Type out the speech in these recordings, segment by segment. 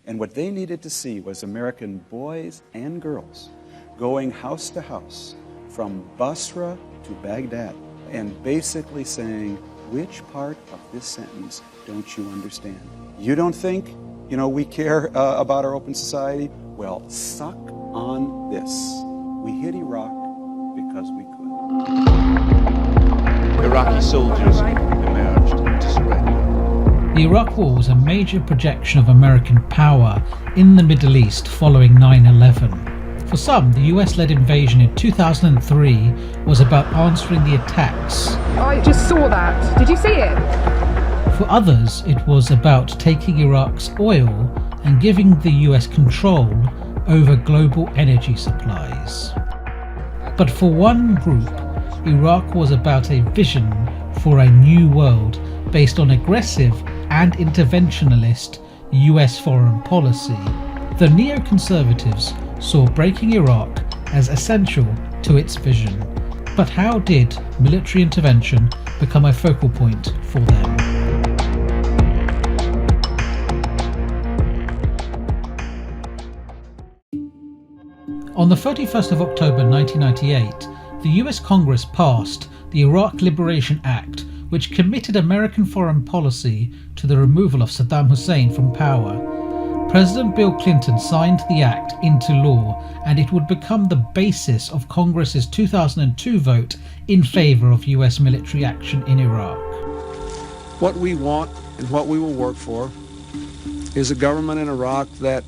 And what they needed to see was American boys and girls going house to house from Basra to Baghdad and basically saying, which part of this sentence don't you understand? You don't think, we care about our open society? Well, suck on this. We hit Iraq because we could. Iraqi soldiers emerged to surrender. The Iraq War was a major projection of American power in the Middle East following 9/11. For some, the US-led invasion in 2003 was about answering the attacks. I just saw that. Did you see it? For others, it was about taking Iraq's oil and giving the US control over global energy supplies. But for one group, Iraq was about a vision for a new world based on aggressive and interventionist US foreign policy. The Neoconservatives saw breaking Iraq as essential to its vision. But how did military intervention become a focal point for them? On the 31st of October 1998, the US Congress passed the Iraq Liberation Act, which committed American foreign policy to the removal of Saddam Hussein from power. President Bill Clinton signed the act into law, and it would become the basis of Congress's 2002 vote in favor of US military action in Iraq. What we want and what we will work for is a government in Iraq that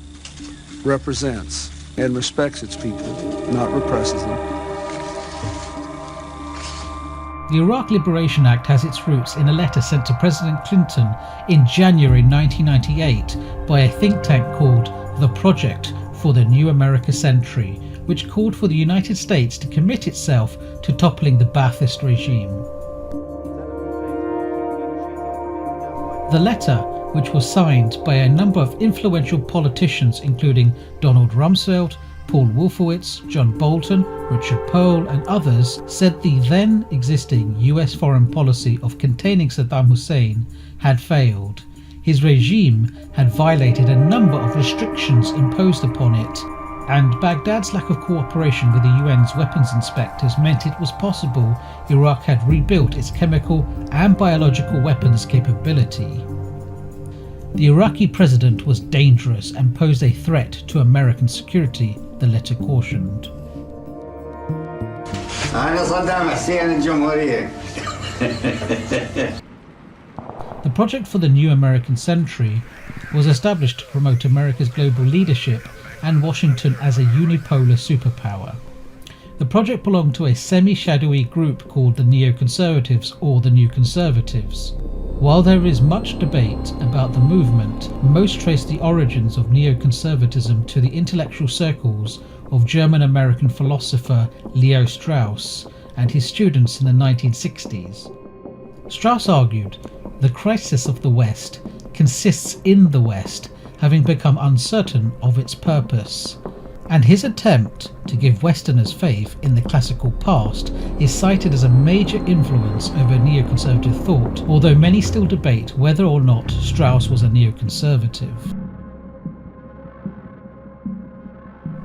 represents and respects its people, not represses them. The Iraq Liberation Act has its roots in a letter sent to President Clinton in January 1998 by a think tank called the Project for the New America Century, which called for the United States to commit itself to toppling the Ba'athist regime. The letter, which was signed by a number of influential politicians including Donald Rumsfeld, Paul Wolfowitz, John Bolton, Richard Pohl and others, said the then existing US foreign policy of containing Saddam Hussein had failed. His regime had violated a number of restrictions imposed upon it, and Baghdad's lack of cooperation with the UN's weapons inspectors meant it was possible Iraq had rebuilt its chemical and biological weapons capability. The Iraqi president was dangerous and posed a threat to American security, the letter cautioned. The Project for the New American Century was established to promote America's global leadership and Washington as a unipolar superpower. The project belonged to a semi-shadowy group called the Neoconservatives or the Neoconservatives. While there is much debate about the movement, most trace the origins of neoconservatism to the intellectual circles of German-American philosopher Leo Strauss and his students in the 1960s. Strauss argued, the crisis of the West consists in the West having become uncertain of its purpose, and his attempt to give Westerners faith in the classical past is cited as a major influence over neoconservative thought, although many still debate whether or not Strauss was a neoconservative.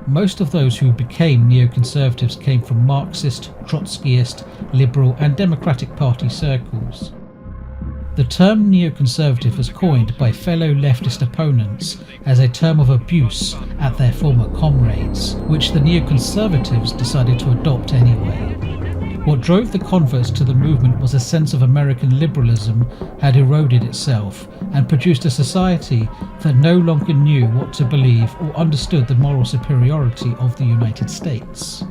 Most of those who became neoconservatives came from Marxist, Trotskyist, Liberal and Democratic Party circles. The term neoconservative was coined by fellow leftist opponents as a term of abuse at their former comrades, which the neoconservatives decided to adopt anyway. What drove the converts to the movement was a sense of American liberalism had eroded itself and produced a society that no longer knew what to believe or understood the moral superiority of the United States.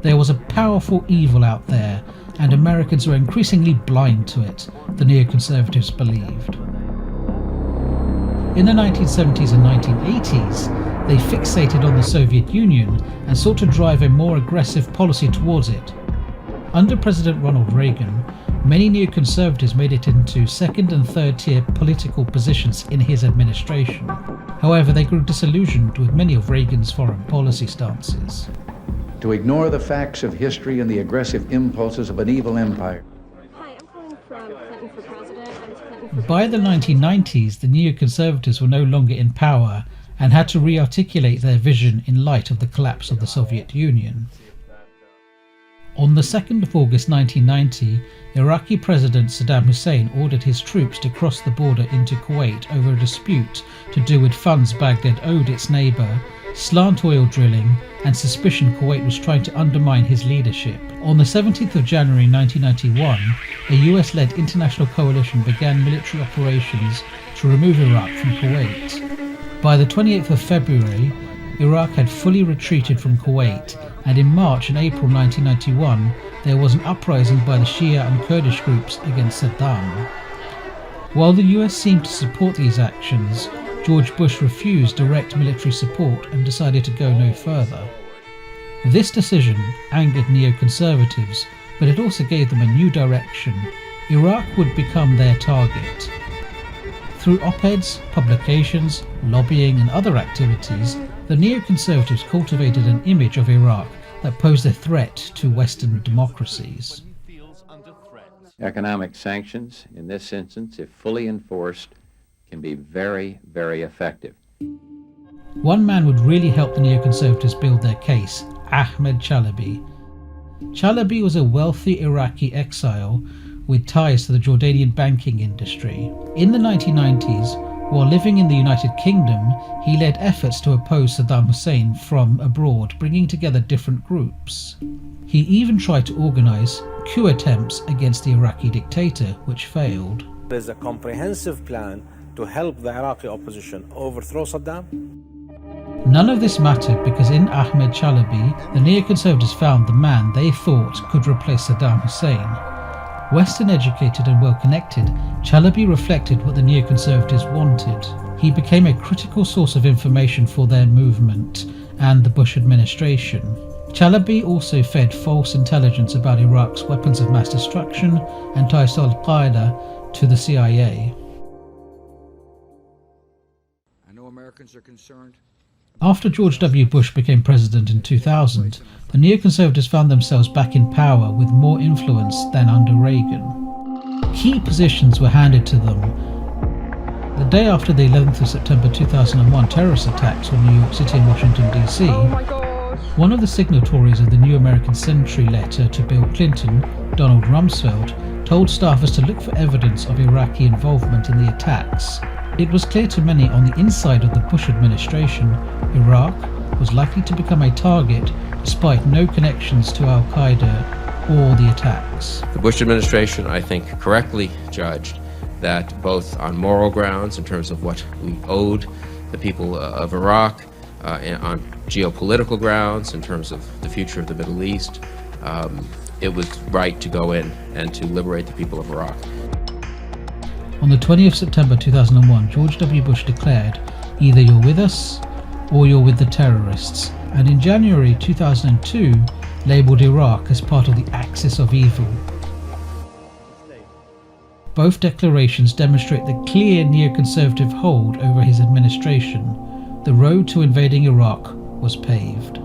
There was a powerful evil out there, and Americans were increasingly blind to it, the neoconservatives believed. In the 1970s and 1980s, they fixated on the Soviet Union and sought to drive a more aggressive policy towards it. Under President Ronald Reagan, many neoconservatives made it into second and third tier political positions in his administration. However, they grew disillusioned with many of Reagan's foreign policy stances. To ignore the facts of history and the aggressive impulses of an evil empire. Hi, I'm calling from Clinton for President. By the 1990s, the neoconservatives were no longer in power, and had to re-articulate their vision in light of the collapse of the Soviet Union. On the 2nd of August 1990, Iraqi President Saddam Hussein ordered his troops to cross the border into Kuwait over a dispute to do with funds Baghdad owed its neighbour, slant oil drilling, and suspicion Kuwait was trying to undermine his leadership. On the 17th of January 1991, a US-led international coalition began military operations to remove Iraq from Kuwait. By the 28th of February, Iraq had fully retreated from Kuwait, and in March and April 1991 there was an uprising by the Shia and Kurdish groups against Saddam. While the US seemed to support these actions, George Bush refused direct military support and decided to go no further. This decision angered neoconservatives, but it also gave them a new direction. Iraq would become their target. Through op-eds, publications, lobbying and other activities, the neoconservatives cultivated an image of Iraq that posed a threat to Western democracies. Economic sanctions, in this instance, if fully enforced, can be very, very effective. One man would really help the neoconservatives build their case: Ahmed Chalabi. Chalabi was a wealthy Iraqi exile with ties to the Jordanian banking industry. In the 1990s, while living in the United Kingdom, he led efforts to oppose Saddam Hussein from abroad, bringing together different groups. He even tried to organize coup attempts against the Iraqi dictator, which failed. There is a comprehensive plan to help the Iraqi opposition overthrow Saddam. None of this mattered because in Ahmed Chalabi, the neoconservatives found the man they thought could replace Saddam Hussein. Western educated and well connected, Chalabi reflected what the neoconservatives wanted. He became a critical source of information for their movement and the Bush administration. Chalabi also fed false intelligence about Iraq's weapons of mass destruction and ties to Al-Qaeda to the CIA. I know Americans are concerned. After George W. Bush became president in 2000, the neoconservatives found themselves back in power with more influence than under Reagan. Key positions were handed to them. The day after the 11th of September 2001 terrorist attacks on New York City and Washington, D.C., one of the signatories of the New American Century letter to Bill Clinton, Donald Rumsfeld, told staffers to look for evidence of Iraqi involvement in the attacks. It was clear to many on the inside of the Bush administration, Iraq was likely to become a target despite no connections to Al-Qaeda or the attacks. The Bush administration, I think, correctly judged that both on moral grounds in terms of what we owed the people of Iraq, and on geopolitical grounds in terms of the future of the Middle East, it was right to go in and to liberate the people of Iraq. On the 20th of September 2001, George W. Bush declared, "Either you're with us or you're with the terrorists," and in January 2002 labelled Iraq as part of the axis of evil. Both declarations demonstrate the clear neoconservative hold over his administration. The road to invading Iraq was paved.